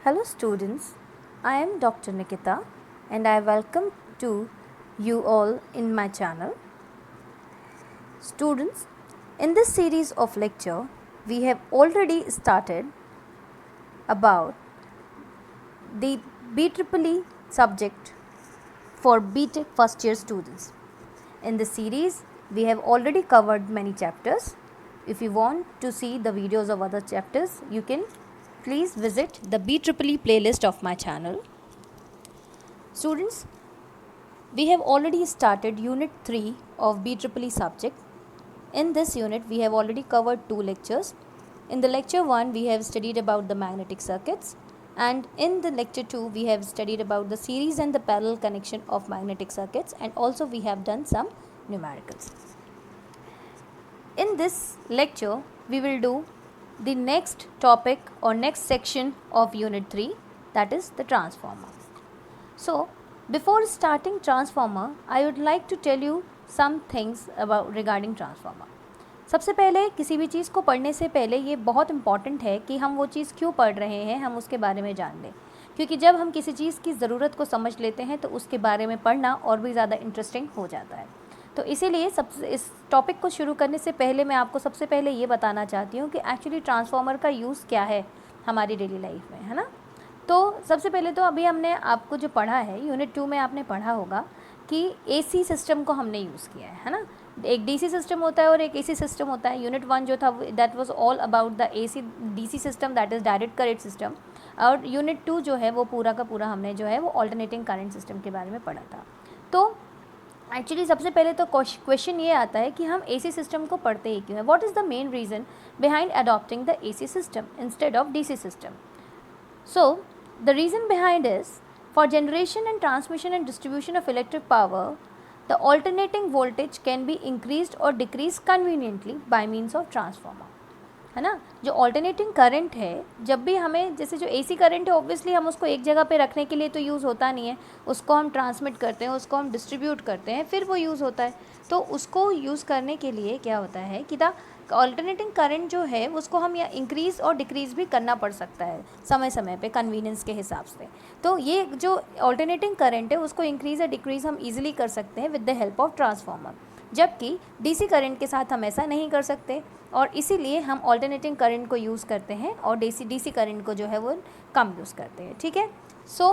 Hello students, I am Dr. Nikita and I welcome to you all in my channel. Students, in this series of lecture, we have already started about the BEEE subject for BTech first year students. In this series, we have already covered many chapters. If you want to see the videos of other chapters, you can please visit the BEEE playlist of my channel. Students, we have already started Unit 3 of BEEE subject. In this unit, we have already covered 2 lectures. In the lecture 1, we have studied about the magnetic circuits, and in the lecture 2, we have studied about the series and the parallel connection of magnetic circuits, and also we have done some numericals. In this lecture, we will do the next topic or next section of Unit 3, that is the transformer. So, before starting transformer, I would like to tell you some things about regarding transformer. सबसे पहले किसी भी चीज़ को पढ़ने से पहले ये बहुत इम्पॉर्टेंट है कि हम वो चीज़ क्यों पढ़ रहे हैं, हम उसके बारे में जान लें, क्योंकि जब हम किसी चीज़ की ज़रूरत को समझ लेते हैं तो उसके बारे में पढ़ना और भी ज़्यादा इंटरेस्टिंग हो जाता है. तो इसीलिए सबसे इस टॉपिक को शुरू करने से पहले मैं आपको सबसे पहले ये बताना चाहती हूँ कि एक्चुअली ट्रांसफार्मर का यूज़ क्या है हमारी डेली लाइफ में, है ना. तो सबसे पहले तो अभी हमने आपको जो पढ़ा है यूनिट 2 में आपने पढ़ा होगा कि एसी सिस्टम को हमने यूज़ किया है ना. एक डीसी सिस्टम होता है और एक एसी सिस्टम होता है. यूनिट 1 जो था that was all about the AC DC system, that is direct current system, और यूनिट 2 जो है वो पूरा का पूरा हमने जो है वो ऑल्टरनेटिंग करंट सिस्टम के बारे में पढ़ा था. तो एक्चुअली सबसे पहले तो क्वेश्चन ये आता है कि हम एसी सिस्टम को पढ़ते ही क्यों हैं. What is the main reason behind adopting the AC system instead of DC system. So, the reason behind is for generation and transmission and distribution of electric power, the alternating voltage can be increased or decreased conveniently by means of transformer. है ना. जो alternating current है, जब भी हमें जैसे जो AC current है ऑब्वियसली हम उसको एक जगह पे रखने के लिए तो यूज़ होता नहीं है, उसको हम ट्रांसमिट करते हैं, उसको हम डिस्ट्रीब्यूट करते हैं, फिर वो यूज़ होता है. तो उसको यूज़ करने के लिए क्या होता है कि द ऑल्टरनेटिंग करंट जो है उसको हम या इंक्रीज़ और डिक्रीज़ भी करना पड़ सकता है समय समय पे कन्वीनियंस के हिसाब से. तो ये जो ऑल्टरनेटिंग करंट है उसको इंक्रीज़ या डिक्रीज़ हम ईजिली कर सकते हैं with the help of transformer, जबकि डीसी करंट के साथ हम ऐसा नहीं कर सकते, और इसीलिए हम ऑल्टरनेटिंग करंट को यूज़ करते हैं और डीसी करंट को जो है वो कम यूज़ करते हैं. ठीक है. सो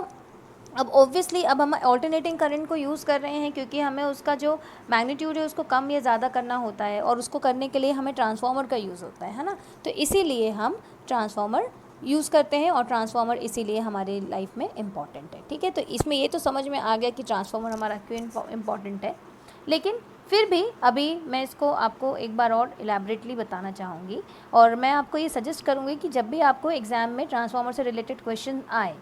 अब ऑब्वियसली अब हम ऑल्टरनेटिंग करंट को यूज़ कर रहे हैं क्योंकि हमें उसका जो मैग्नीट्यूड है उसको कम या ज़्यादा करना होता है, और उसको करने के लिए हमें ट्रांसफार्मर का यूज़ होता है ना. तो इसीलिए हम ट्रांसफार्मर यूज़ करते हैं, और ट्रांसफार्मर इसीलिए हमारी लाइफ में इम्पॉर्टेंट है. ठीक है. तो इसमें ये तो समझ में आ गया कि ट्रांसफार्मर हमारा क्यों इम्पॉर्टेंट है, लेकिन फिर भी अभी मैं इसको आपको एक बार और इलेबरेटली बताना चाहूँगी, और मैं आपको ये सजेस्ट करूँगी कि जब भी आपको एग्ज़ाम में ट्रांसफार्मर से रिलेटेड क्वेश्चन आए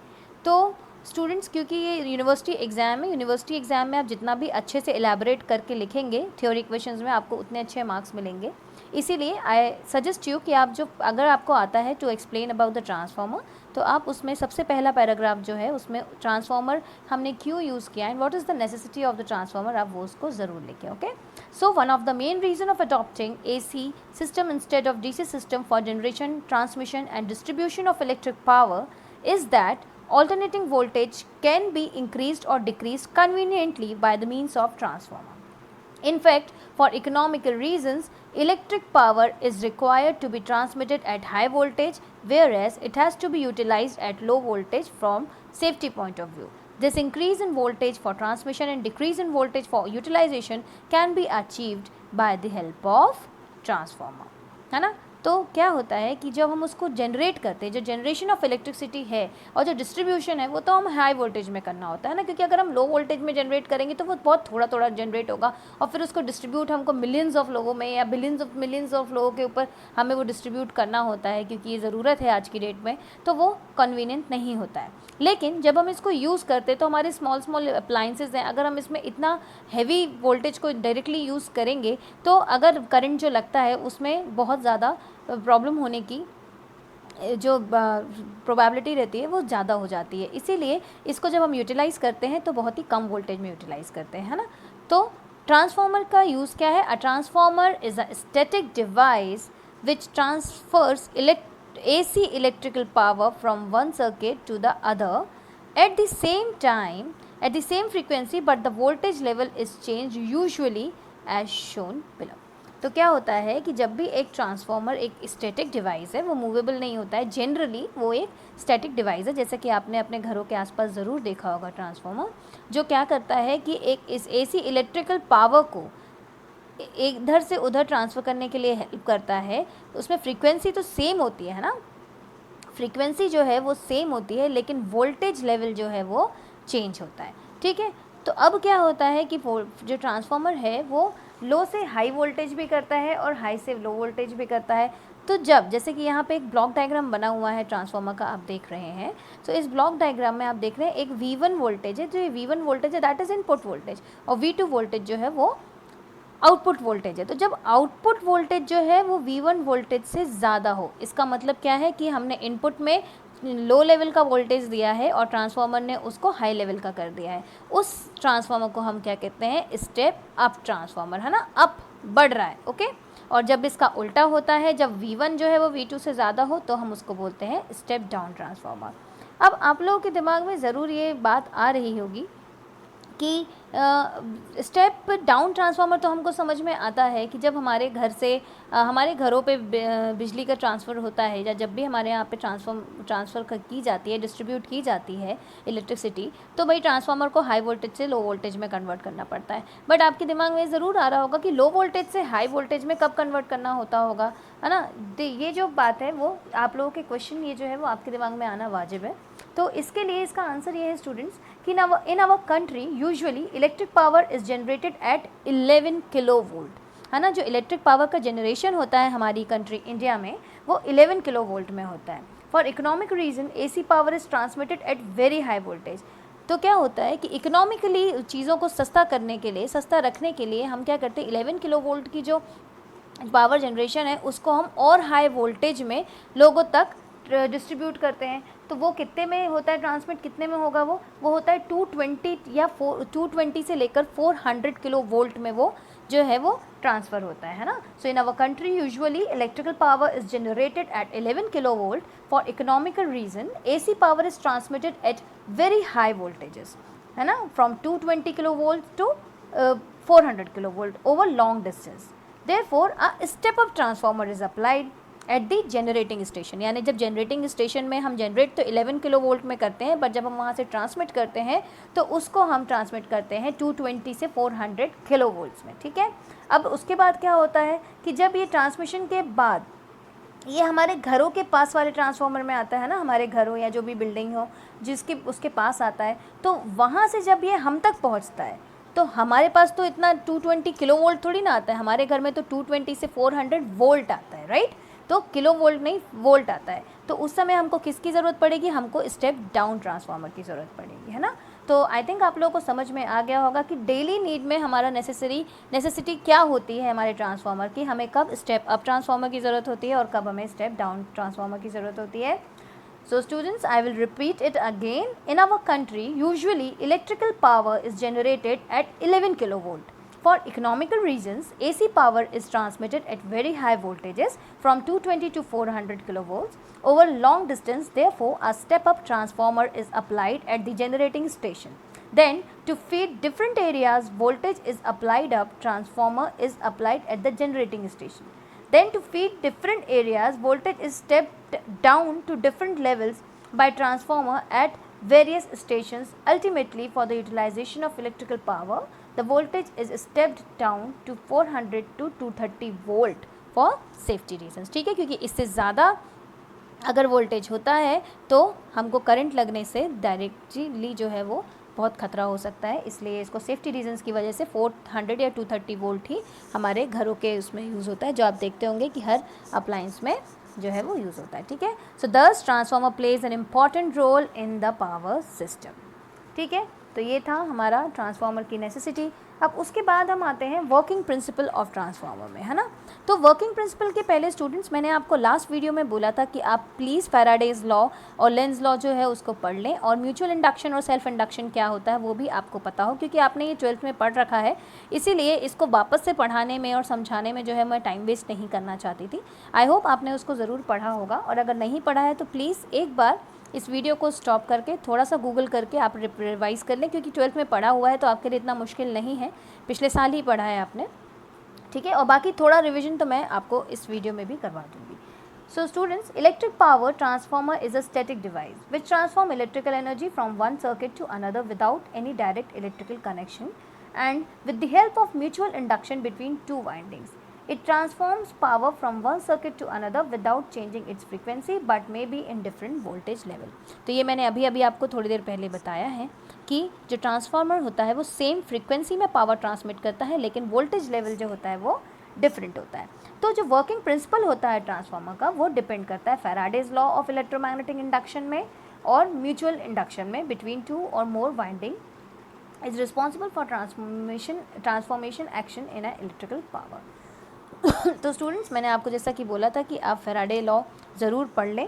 तो स्टूडेंट्स, क्योंकि ये यूनिवर्सिटी एग्ज़ाम है, यूनिवर्सिटी एग्ज़ाम में आप जितना भी अच्छे से इलेबरेट करके लिखेंगे थ्योरी क्वेश्चंस में आपको उतने अच्छे मार्क्स मिलेंगे. इसीलिए आई सजेस्ट यू कि आप जो अगर आपको आता है to explain about the transformer, तो आप उसमें सबसे पहला पैराग्राफ जो है उसमें ट्रांसफार्मर हमने क्यों यूज़ किया and what is the necessity of the transformer, आप वो उसको ज़रूर लिखें. Okay. So one of the main reason of adopting AC system instead of DC system for generation, transmission and distribution of electric power is that alternating voltage can be increased or decreased conveniently by the means of transformer. In fact, for economical reasons, electric power is required to be transmitted at high voltage, whereas it has to be utilized at low voltage from safety point of view. This increase in voltage for transmission and decrease in voltage for utilization can be achieved by the help of transformer. है ना. तो क्या होता है कि जब हम उसको जनरेट करते हैं, जो जनरेशन ऑफ इलेक्ट्रिसिटी है और जो डिस्ट्रीब्यूशन है वो तो हम हाई वोल्टेज में करना होता है ना, क्योंकि अगर हम लो वोल्टेज में जनरेट करेंगे तो वो बहुत थोड़ा थोड़ा जनरेट होगा, और फिर उसको डिस्ट्रीब्यूट हमको मिलियंस ऑफ लोगों में या मिलियंस ऑफ लोगों के ऊपर हमें वो डिस्ट्रीब्यूट करना होता है, क्योंकि ये ज़रूरत है आज की डेट में, तो वो कन्वीनियंट नहीं होता है. लेकिन जब हम इसको यूज़ करते हैं तो हमारे स्मॉल अप्लाइंसेज हैं, अगर हम इसमें इतना हैवी वोल्टेज को डायरेक्टली यूज़ करेंगे तो अगर करंट जो लगता है उसमें बहुत ज़्यादा प्रॉब्लम होने की जो प्रोबेबिलिटी रहती है वो ज़्यादा हो जाती है. इसीलिए इसको जब हम यूटिलाइज़ करते हैं तो बहुत ही कम वोल्टेज में यूटिलाइज़ करते हैं, है ना. तो ट्रांसफार्मर का यूज़ क्या है. A transformer is a static device which transfers AC electrical power from one circuit to the other at the same time at the same frequency but the voltage level is changed usually as shown below. तो क्या होता है कि जब भी एक transformer एक static device है, वो मूवेबल नहीं होता है, जनरली वो एक स्टैटिक डिवाइस है, जैसे कि आपने अपने घरों के आसपास ज़रूर देखा होगा ट्रांसफार्मर, जो क्या करता है कि एक इस एसी इलेक्ट्रिकल पावर को इधर से उधर ट्रांसफ़र करने के लिए हेल्प करता है. उसमें फ्रीक्वेंसी तो सेम होती है ना, फ्रीक्वेंसी जो है वो सेम होती है, लेकिन वोल्टेज लेवल जो है वो चेंज होता है. ठीक है, तो अब क्या होता है कि जो ट्रांसफार्मर है वो लो से हाई वोल्टेज भी करता है और हाई से लो वोल्टेज भी करता है. तो जब जैसे कि यहाँ पे एक ब्लॉक डायग्राम बना हुआ है ट्रांसफार्मर का, आप देख रहे हैं, तो इस ब्लॉक डायग्राम में आप देख रहे हैं एक V1 वोल्टेज है, जो ये V1 वोल्टेज है दैट इज़ इनपुट वोल्टेज, और V2 वोल्टेज जो है वो आउटपुट वोल्टेज है. तो जब आउटपुट वोल्टेज जो है वो V1 वोल्टेज से ज़्यादा हो, इसका मतलब क्या है कि हमने इनपुट में लो लेवल का वोल्टेज दिया है और ट्रांसफार्मर ने उसको हाई लेवल का कर दिया है. उस ट्रांसफार्मर को हम क्या कहते हैं, स्टेप अप ट्रांसफार्मर, है ना, अप बढ़ रहा है. ओके, और जब इसका उल्टा होता है, जब V1 जो है वो V2 से ज़्यादा हो, तो हम उसको बोलते हैं स्टेप डाउन ट्रांसफार्मर. अब आप लोगों के दिमाग में ज़रूर ये बात आ रही होगी कि स्टेप डाउन ट्रांसफार्मर तो हमको समझ में आता है कि जब हमारे घर से हमारे घरों पे बिजली का ट्रांसफ़र होता है, या जब भी हमारे यहाँ पे ट्रांसफ़र की जाती है, डिस्ट्रीब्यूट की जाती है इलेक्ट्रिसिटी, तो भाई ट्रांसफार्मर को हाई वोल्टेज से लो वोल्टेज में कन्वर्ट करना पड़ता है. बट आपके दिमाग में ज़रूर आ रहा होगा कि लो वोल्टेज से हाई वोल्टेज में कब कन्वर्ट करना होता होगा, है ना. ये जो बात है वो आप लोगों के क्वेश्चन ये जो है वो आपके दिमाग में आना वाजिब है. तो इसके लिए इसका आंसर ये है स्टूडेंट्स कि in our country usually electric power is generated at 11 kilo volt, है ना. जो इलेक्ट्रिक पावर का जनरेशन होता है हमारी कंट्री इंडिया में, वो 11 किलो वोल्ट में होता है. For economic reason AC power is transmitted at very high voltage. तो क्या होता है कि इकोनॉमिकली चीज़ों को सस्ता करने के लिए, सस्ता रखने के लिए हम क्या करते हैं, 11 किलो वोल्ट की जो पावर जनरेशन है उसको हम और हाई वोल्टेज में लोगों तक डिस्ट्रीब्यूट करते हैं. तो वो कितने में होता है, ट्रांसमिट कितने में होगा, वो होता है 220 या 220 से लेकर 400 किलो वोल्ट में वो जो है वो ट्रांसफ़र होता है ना. So in our country usually electrical power is generated at 11 kilo volt. For economical reason AC power is transmitted at very high voltages, है ना, from 220 kilovolt to 400 kilovolt over long distance. Therefore, a step-up transformer is applied at the generating station. यानी जब generating station में हम generate तो 11 kilo volt में करते हैं, बट जब हम वहाँ से ट्रांसमिट करते हैं तो उसको हम ट्रांसमिट करते हैं 220 से 400 किलो वोल्ट्स में. ठीक है, अब उसके बाद क्या होता है कि जब ये ट्रांसमिशन के बाद ये हमारे घरों के पास वाले ट्रांसफार्मर में आता है ना, हमारे घरों या जो भी बिल्डिंग हो जिसके उसके पास आता है, तो वहाँ से जब ये हम तक पहुँचता है तो हमारे पास तो इतना 220 किलो वोल्ट थोड़ी ना आता है, हमारे घर में तो 220 से 400 वोल्ट आता है, राइट. तो किलो वोल्ट नहीं, वोल्ट आता है. तो उस समय हमको किसकी ज़रूरत पड़ेगी, हमको स्टेप डाउन ट्रांसफार्मर की ज़रूरत पड़ेगी, है ना. तो आई थिंक आप लोगों को समझ में आ गया होगा कि डेली नीड में हमारा नेसेसिटी क्या होती है हमारे ट्रांसफार्मर की, हमें कब स्टेप अप ट्रांसफार्मर की ज़रूरत होती है और कब हमें स्टेप डाउन ट्रांसफार्मर की ज़रूरत होती है. So students, I will repeat it again. In our country, usually electrical power is generated at 11 kilovolt. For economical reasons, AC power is transmitted at very high voltages from 220 to 400 kilovolts over long distance. Therefore, a step-up transformer is applied at the generating station. Then, to feed different areas, voltage is applied up. Transformer is applied at the generating station. Then to feed different areas, voltage is stepped down to different levels by transformer at various stations. Ultimately, for the utilization of electrical power, the voltage is stepped down to 400 to 230 volt for safety reasons. ठीक है, क्योंकि इससे ज़्यादा अगर voltage होता है तो हमको करंट लगने से डायरेक्टली जो है वो बहुत ख़तरा हो सकता है, इसलिए इसको सेफ्टी रीजंस की वजह से 400 या 230 वोल्ट ही हमारे घरों के उसमें यूज़ होता है, जो आप देखते होंगे कि हर अप्लायंस में जो है वो यूज़ होता है. ठीक है, so this transformer plays an important role in the power system. ठीक है, तो ये था हमारा ट्रांसफार्मर की नेसेसिटी. अब उसके बाद हम आते हैं वर्किंग प्रिंसिपल ऑफ ट्रांसफार्मर में, है ना। तो वर्किंग प्रिंसिपल के पहले स्टूडेंट्स, मैंने आपको लास्ट वीडियो में बोला था कि आप प्लीज़ फैराडेज लॉ और लेंज लॉ जो है उसको पढ़ लें, और म्यूचुअल इंडक्शन और सेल्फ इंडक्शन क्या होता है वो भी आपको पता हो, क्योंकि आपने ये 12th में पढ़ रखा है, इसीलिए इसको वापस से पढ़ाने में और समझाने में जो है मैं टाइम वेस्ट नहीं करना चाहती थी। आई होप आपने उसको ज़रूर पढ़ा होगा, और अगर नहीं पढ़ा है तो प्लीज़ एक बार इस वीडियो को स्टॉप करके थोड़ा सा गूगल करके आप रिवाइज़ कर लें, क्योंकि 12th में पढ़ा हुआ है तो आपके लिए इतना मुश्किल नहीं है, पिछले साल ही पढ़ा है आपने, ठीक है। और बाकी थोड़ा रिवीजन तो मैं आपको इस वीडियो में भी करवा दूँगी। So students, electric power transformer is a static device which transforms electrical energy from one circuit to another without any direct electrical connection and with the help of mutual induction between two windings. It transforms power from one circuit to another without changing its frequency but may be in different voltage level. तो ये मैंने अभी आपको थोड़ी देर पहले बताया है कि जो ट्रांसफार्मर होता है वो सेम फ्रीक्वेंसी में पावर ट्रांसमिट करता है, लेकिन वोल्टेज लेवल जो होता है वो डिफरेंट होता है। तो जो वर्किंग प्रिंसिपल होता है ट्रांसफार्मर का वो डिपेंड करता है Faraday's law of electromagnetic induction में और म्यूचुअल इंडक्शन में बिटवीन टू और more winding is responsible for transformation action in a electrical power. तो स्टूडेंट्स, मैंने आपको जैसा कि बोला था कि आप फैराडे लॉ ज़रूर पढ़ लें।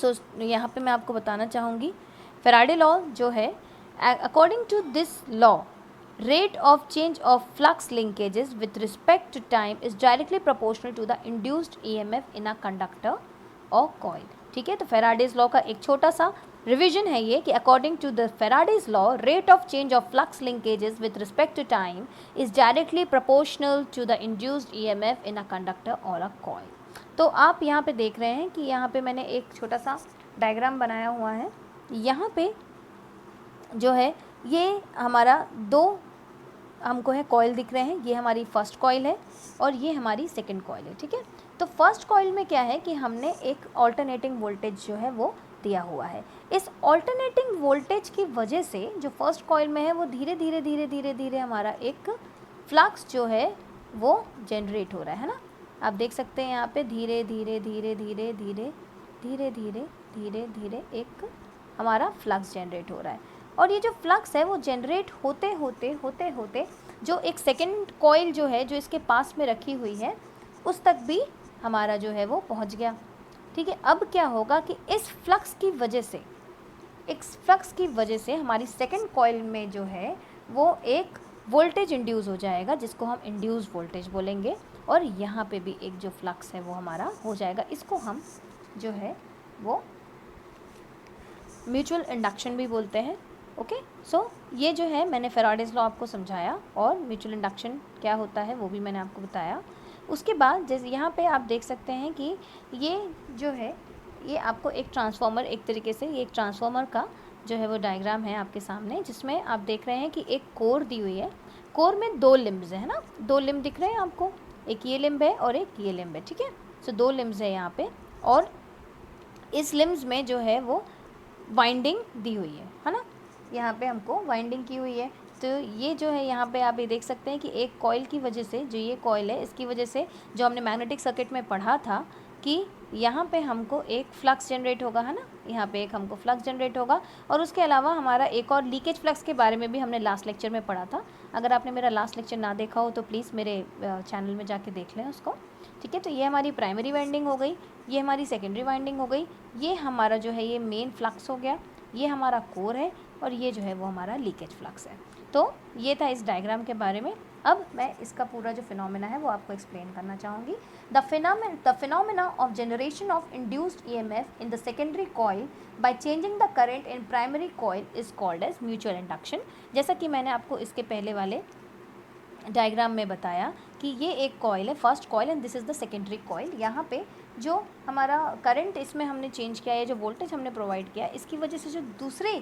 सो यहाँ पे मैं आपको बताना चाहूँगी, फैराडे लॉ जो है, according to this law rate of change of flux linkages with respect to time is directly proportional to the induced EMF in a conductor or coil। ठीक है, तो फैराडेज लॉ का एक छोटा सा रिविजन है ये कि according to the Faraday's law rate of change of flux linkages with respect to time is directly proportional to the induced EMF in a conductor और अ कॉइल। तो आप यहाँ पे देख रहे हैं कि यहाँ पे मैंने एक छोटा सा डायग्राम बनाया हुआ है। यहाँ पे जो है ये हमारा दो हमको है कॉइल दिख रहे हैं, ये हमारी फर्स्ट कॉइल है और ये हमारी सेकंड कॉइल है, ठीक है। तो फर्स्ट कॉइल में क्या है कि हमने एक ऑल्टरनेटिंग वोल्टेज जो है वो दिया हुआ है। इस ऑल्टरनेटिंग वोल्टेज की वजह से जो फर्स्ट कॉइल में है वो धीरे धीरे धीरे धीरे धीरे हमारा एक फ्लक्स जो है वो जनरेट हो रहा है ना। आप देख सकते हैं यहाँ पे धीरे धीरे धीरे धीरे धीरे धीरे धीरे धीरे धीरे एक हमारा फ्लक्स जनरेट हो रहा है, और ये जो फ्लक्स है वो जनरेट होते होते होते होते जो एक सेकंड कॉइल जो है जो इसके पास में रखी हुई है उस तक भी हमारा जो है वो पहुंच गया, ठीक है। अब क्या होगा कि इस फ्लक्स की वजह से हमारी सेकंड कॉइल में जो है वो एक वोल्टेज इंड्यूस हो जाएगा, जिसको हम इंड्यूस वोल्टेज बोलेंगे, और यहाँ पे भी एक जो फ्लक्स है वो हमारा हो जाएगा। इसको हम जो है वो म्यूचुअल इंडक्शन भी बोलते हैं। ओके, सो ये जो है मैंने फैराडेज लॉ आपको समझाया और म्यूचुअल इंडक्शन क्या होता है वो भी मैंने आपको बताया। उसके बाद जैसे यहाँ पे आप देख सकते हैं कि ये जो है ये आपको एक ट्रांसफार्मर, एक तरीके से ये एक ट्रांसफार्मर का जो है वो डायग्राम है आपके सामने, जिसमें आप देख रहे हैं कि एक कोर दी हुई है। कोर में दो लिम्ब्स है ना, दो लिम्ब दिख रहे हैं आपको, एक ये लिम्ब है और एक ये लिम्ब है, ठीक है। सो दो लिम्ब्स है यहाँ पे, और इस लिम्ब्स में जो है वो वाइंडिंग दी हुई है ना, यहाँ पे हमको वाइंडिंग की हुई है। तो ये जो है यहाँ पे आप ये देख सकते हैं कि एक कॉइल की वजह से, जो ये कॉइल है इसकी वजह से जो हमने मैग्नेटिक सर्किट में पढ़ा था कि यहाँ पे हमको एक फ्लक्स जनरेट होगा, है ना, यहाँ पे एक हमको फ्लक्स जनरेट होगा। और उसके अलावा हमारा एक और लीकेज फ्लक्स के बारे में भी हमने लास्ट लेक्चर में पढ़ा था। अगर आपने मेरा लास्ट लेक्चर ना देखा हो तो प्लीज़ मेरे चैनल में जाके देख लें उसको, ठीक है। तो ये हमारी प्राइमरी वाइंडिंग हो गई, ये हमारी सेकेंडरी वाइंडिंग हो गई, ये हमारा जो है ये मेन फ्लक्स हो गया, ये हमारा कोर है, और ये जो है वो हमारा लीकेज फ्लक्स है। तो ये था इस डायग्राम के बारे में। अब मैं इसका पूरा जो फिनोमेना है वो आपको एक्सप्लेन करना चाहूँगी। The phenomena of generation of induced EMF in the secondary coil by changing the current in primary coil is called as mutual induction. जैसा कि मैंने आपको इसके पहले वाले डायग्राम में बताया कि ये एक कॉइल है, first coil, and this is the secondary coil. यहाँ पे जो हमारा करंट इसमें हमने चेंज किया है, जो वोल्टेज हमने प्रोवाइड किया, इसकी वजह से जो दूसरे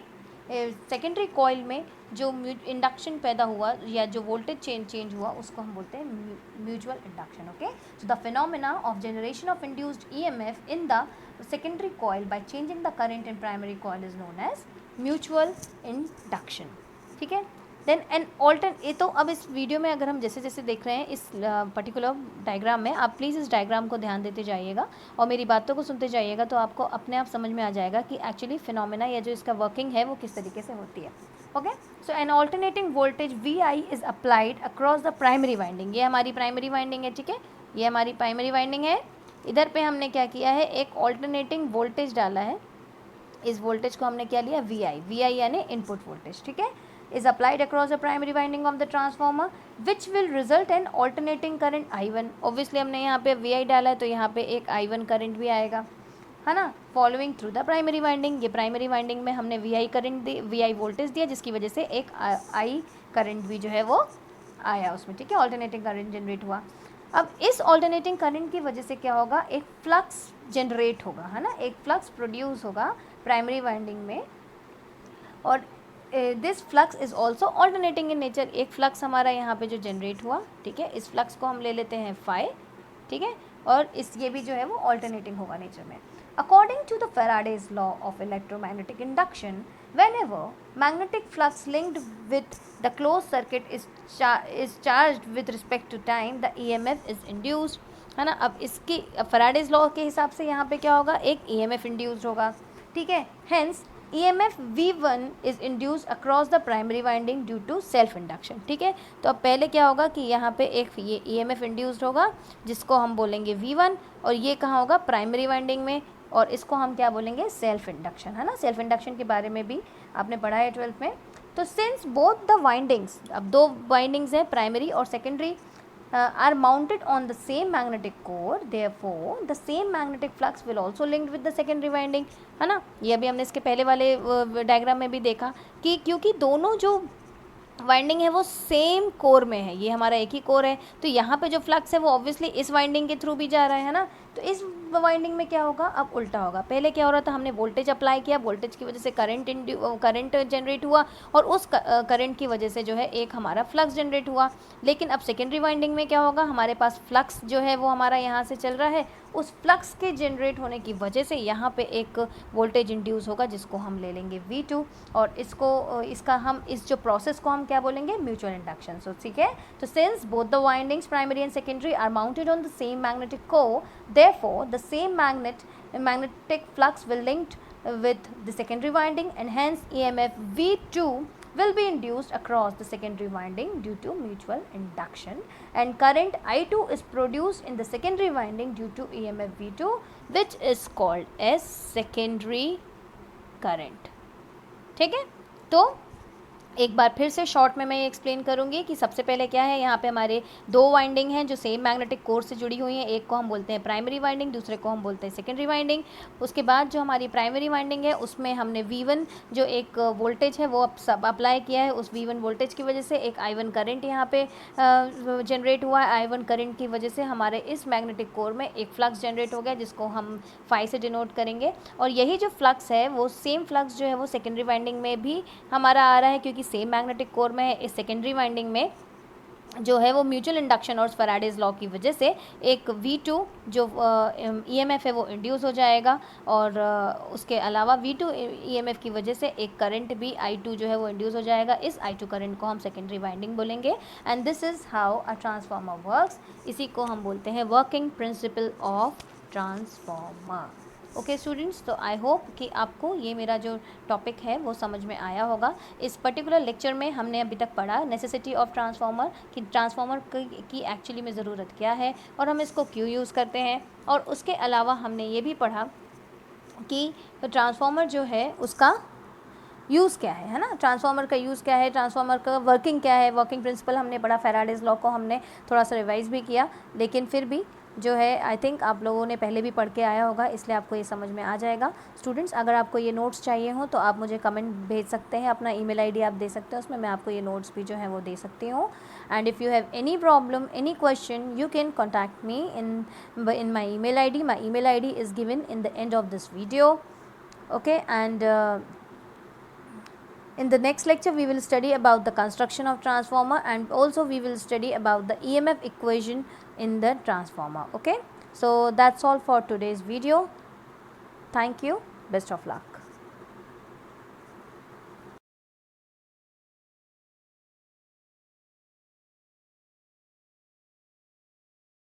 सेकेंडरी कॉइल में जो इंडक्शन पैदा हुआ या जो वोल्टेज चेंज हुआ उसको हम बोलते हैं mutual induction. Okay, so the phenomena of generation of induced EMF in the secondary coil by changing the current in primary coil is known as mutual induction, ठीक है। देन एन ऑल्टरन ये तो अब इस वीडियो में अगर हम जैसे जैसे देख रहे हैं इस पर्टिकुलर डायग्राम में, आप प्लीज़ इस डायग्राम को ध्यान देते जाइएगा और मेरी बातों को सुनते जाइएगा, तो आपको अपने आप समझ में आ जाएगा कि एक्चुअली फिनोमेना या जो इसका वर्किंग है वो किस तरीके से होती है। Okay, so an alternating voltage VI is applied across the primary winding. ये हमारी प्राइमरी वाइंडिंग है, ठीक है, ये हमारी प्राइमरी वाइंडिंग है। इधर पे हमने क्या किया है, एक ऑल्टरनेटिंग वोल्टेज डाला है, इस वोल्टेज को हमने क्या लिया, VI यानी इनपुट वोल्टेज, ठीक है, is applied across the primary winding of the transformer which will result in alternating current I1। obviously हमने यहाँ पे VI डाला है तो यहाँ पे एक I1 करंट भी आएगा, है ना, following through the primary winding. ये प्राइमरी वाइंडिंग में हमने VI करंट दी, VI वोल्टेज दिया, जिसकी वजह से एक I करंट भी जो है वो आया उसमें, ठीक है, ऑल्टरनेटिंग करंट जनरेट हुआ। अब इस ऑल्टरनेटिंग करंट की वजह से क्या होगा, एक फ्लक्स जनरेट होगा, है ना, एक फ्लक्स प्रोड्यूस होगा प्राइमरी वाइंडिंग में, और this flux is also alternating in nature. एक फ्लक्स हमारा यहाँ पे जो जनरेट हुआ, ठीक है, इस फ्लक्स को हम ले लेते हैं फाई, ठीक है, और इस ये भी जो है वो ऑल्टरनेटिंग होगा नेचर में। According to the Faradays law of electromagnetic induction, whenever magnetic flux linked with the closed circuit is charged with respect to time, the EMF is induced, है ना। अब इसकी Faradays law के हिसाब से यहाँ पे क्या होगा, एक EMF इंड्यूस्ड होगा, ठीक है, hence EMF V1 is induce across the primary winding due to self induction, ठीक है। तो अब पहले क्या होगा कि यहाँ पे एक ये EMF इंड्यूस्ड होगा जिसको हम बोलेंगे V1, और ये कहाँ होगा, प्राइमरी वाइंडिंग में, और इसको हम क्या बोलेंगे, सेल्फ इंडक्शन, है ना। सेल्फ इंडक्शन के बारे में भी आपने पढ़ा है 12th में। तो सिंस बोथ द वाइंडिंग्स, अब दो वाइंडिंग्स हैं, प्राइमरी और secondary, are mounted on the same magnetic core, therefore the same magnetic flux will also linked with the secondary winding, है ना। ये अभी हमने इसके पहले वाले डायग्राम में भी देखा कि क्योंकि दोनों जो वाइंडिंग है वो सेम कोर में है, ये हमारा एक ही कोर है, तो यहाँ पे जो फ्लक्स है वो ऑब्वियसली इस वाइंडिंग के थ्रू भी जा रहा है ना। तो इस वाइंडिंग में क्या होगा, अब उल्टा होगा। पहले क्या हो रहा था, हमने वोल्टेज अप्लाई किया, वोल्टेज की वजह से करंट जनरेट हुआ, और उस करंट की वजह से जो है एक हमारा फ्लक्स जनरेट हुआ। लेकिन अब सेकेंडरी वाइंडिंग में क्या होगा, हमारे पास फ्लक्स जो है वो हमारा यहाँ से चल रहा है, उस फ्लक्स के जनरेट होने की वजह से यहाँ पे एक वोल्टेज इंड्यूस होगा जिसको हम ले लेंगे V2, और इसका हम इस जो प्रोसेस को हम क्या बोलेंगे, म्यूचुअल इंडक्शन। सो ठीक है, तो since both the windings primary and secondary are mounted on the same magnetic core, therefore the same magnetic flux will linked with the secondary winding, and hence EMF V2 will be induced across the secondary winding due to mutual induction, and current I2 is produced in the secondary winding due to EMF V2, which is called as secondary current। ठीक है, तो एक बार फिर से short में मैं ये explain करूँगी कि सबसे पहले क्या है, यहाँ पे हमारे दो वाइंडिंग हैं जो सेम मैग्नेटिक कोर से जुड़ी हुई हैं, एक को हम बोलते हैं प्राइमरी वाइंडिंग, दूसरे को हम बोलते हैं सेकेंडरी वाइंडिंग। उसके बाद जो हमारी प्राइमरी वाइंडिंग है उसमें हमने V1 जो एक वोल्टेज है वो अब सब अप्लाई किया है, उस V1 वोल्टेज की वजह से एक I1 करंट यहाँ पे जनरेट हुआ है। I1 करंट की वजह से हमारे इस मैग्नेटिक कोर में एक फ्लक्स जनरेट हो गया जिसको हम फाई से डिनोट करेंगे, और यही जो फ्लक्स है वो सेम फ्लक्स जो है वो सेकेंडरी वाइंडिंग में भी हमारा आ रहा है, क्योंकि सेम मैग्नेटिक कोर में है। इस सेकेंडरी वाइंडिंग में जो है वो म्यूचुअल इंडक्शन और फैराडेज लॉ की वजह से एक V2 जो EMF है वो इंड्यूस हो जाएगा, और उसके अलावा V2 EMF की वजह से एक करंट भी I2 जो है वो इंड्यूस हो जाएगा। इस I2 करंट को हम सेकेंडरी वाइंडिंग बोलेंगे, and this is how a transformer works. इसी को हम बोलते हैं working principle of transformer. Okay students, तो आई होप कि आपको ये मेरा जो टॉपिक है वो समझ में आया होगा। इस पर्टिकुलर लेक्चर में हमने अभी तक पढ़ा नेसेसिटी ऑफ ट्रांसफार्मर, कि ट्रांसफार्मर की एक्चुअली में ज़रूरत क्या है और हम इसको क्यों यूज़ करते हैं, और उसके अलावा हमने ये भी पढ़ा कि ट्रांसफार्मर जो है उसका यूज़ क्या है ना, ट्रांसफार्मर का यूज़ क्या है, ट्रांसफार्मर का वर्किंग क्या है, वर्किंग प्रिंसिपल हमने पढ़ा, फैराडेज लॉ को हमने थोड़ा सा रिवाइज भी किया, लेकिन फिर भी जो है आई थिंक आप लोगों ने पहले भी पढ़ के आया होगा, इसलिए आपको ये समझ में आ जाएगा। स्टूडेंट्स, अगर आपको ये नोट्स चाहिए हो तो आप मुझे कमेंट भेज सकते हैं, अपना ईमेल आईडी आप दे सकते हैं, उसमें मैं आपको ये नोट्स भी जो है वो दे सकती हूँ। And if you have any problem, any question, you can contact me in my email ID. My email ID is given in the end of this video. Okay, and in the next lecture we will study about the construction of transformer, and also we will study about the EMF equation in the transformer. Okay, so that's all for today's video. Thank you, best of luck.